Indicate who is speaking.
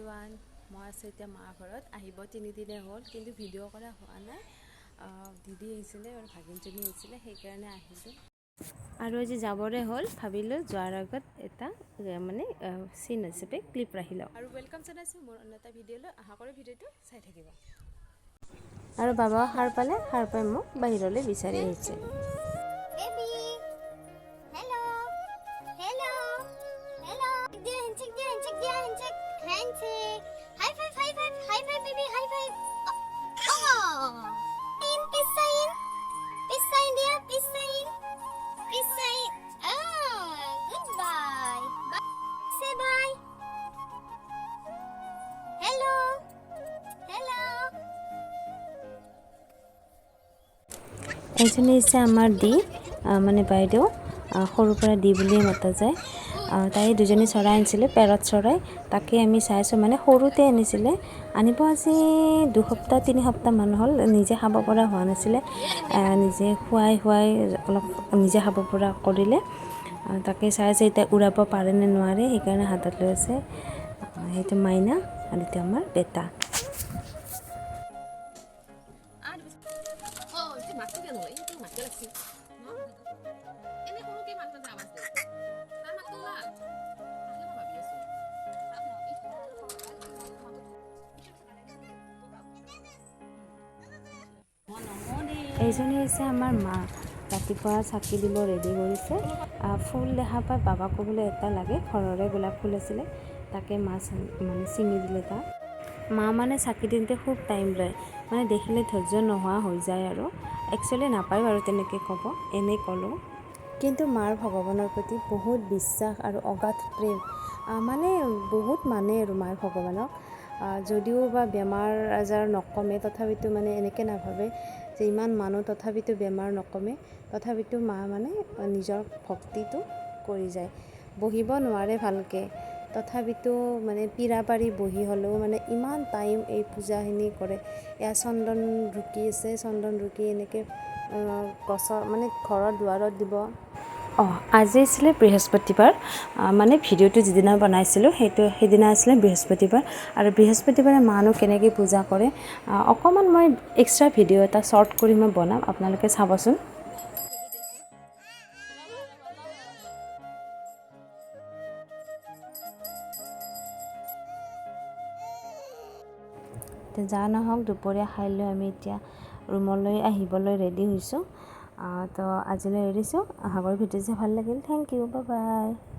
Speaker 1: everyone মই আছোঁ এতিয়া মাৰ ঘৰত আহিব 3 দিনে হ'ল কিন্তু ভিডিঅ' কৰা হোৱা নাই দিদি আহিছিলে আৰু ভাগিনজনী আহিছিলে সেইকাৰণে আহিলোঁ আৰু আজি যাবৰে হ'ল ভাবিলোঁ যোৱাৰ আগত এটা মানে চিন হিচাপে ক্লিপ ৰাখি লওঁ আৰু ৱেলকাম জনাইছোঁ মোৰ অন্য এটা ভিডিঅ'লৈ আশা কৰোঁ ভিডিঅ'টো চাই থাকিব আৰু বাবা সাৰ পাই মোক বাহিৰলৈ বিচাৰি আহিছে এইজনী হৈছে আমাৰ দি মানে বাইদেউ সৰুৰ পৰা দি বুলিয়ে মতা যায় তাই দুজনী চৰাই আনিছিলে পেৰট চৰাই তাকে আমি চাইছোঁ মানে সৰুতে আনিছিলে আনিব আজি 2 সপ্তাহ 3 সপ্তাহ মান হ'ল নিজে খাব পৰা হোৱা নাছিলে নিজে খুৱাই অলপ নিজে খাব পৰা কৰিলে তাকে চাইছে এতিয়া উৰাব পাৰে নে নোৱাৰে সেইকাৰণে হাতত লৈ আছে সেইটো মাইনা আৰু এতিয়া আমাৰ বেটা এইজনী হৈছে আমাৰ মা ৰাতিপুৱা চাকি দিব ৰেডি কৰিছে ফুল দেখা পাই বাবা ক'বলৈ এটা লাগে ঘৰৰে গোলাপ ফুল আছিলে তাকে মা মানে ছিঙি দিলে তাক মা মানে চাকি দিওঁতে খুব টাইম লয় মানে দেখিলে ধৈৰ্য নোহোৱা হৈ যায় আৰু একচুৱেলি নাপায় বাৰু তেনেকৈ ক'ব এনেই ক'লোঁ কিন্তু মাৰ ভগৱানৰ প্ৰতি বহুত বিশ্বাস আৰু অগাধ প্ৰেম মানে বহুত মানে আৰু মাৰ ভগৱানক যদিও বা বেমাৰ আজাৰ নকমে তথাপিতো মানে এনেকৈ নাভাবে যে ইমান মানুহ তথাপিতো বেমাৰ নকমে তথাপিতো মা মানে নিজৰ ভক্তিটো কৰি যায় বহিব নোৱাৰে ভালকৈ তথাপিতো মানে পীৰা পাৰি বহি হ'লেও মানে ইমান টাইম এই পূজাখিনি কৰে এয়া চন্দন ৰুকি আছে চন্দন ৰুকি এনেকৈ গছৰ মানে ঘৰৰ দুৱাৰত দিব আজি আছিলে বৃহস্পতিবাৰ মানে ভিডিঅ'টো যিদিনা বনাইছিলোঁ সেইদিনা আছিলে বৃহস্পতিবাৰ আৰু বৃহস্পতিবাৰে মানো কেনেকৈ পূজা কৰে অকণমান মই এক্সট্ৰা ভিডিঅ' এটা শ্বৰ্ট কৰি মই বনাম আপোনালোকে চাবচোন যা নহওক দুপৰীয়া খাই লৈ আমি এতিয়া ৰুমলৈ আহিবলৈ ৰেডি হৈছোঁ তো আজিলৈ এৰিছোঁ আশা কৰোঁ ভিডিঅ' চাই ভাল লাগিল থেংক ইউ বাই বাই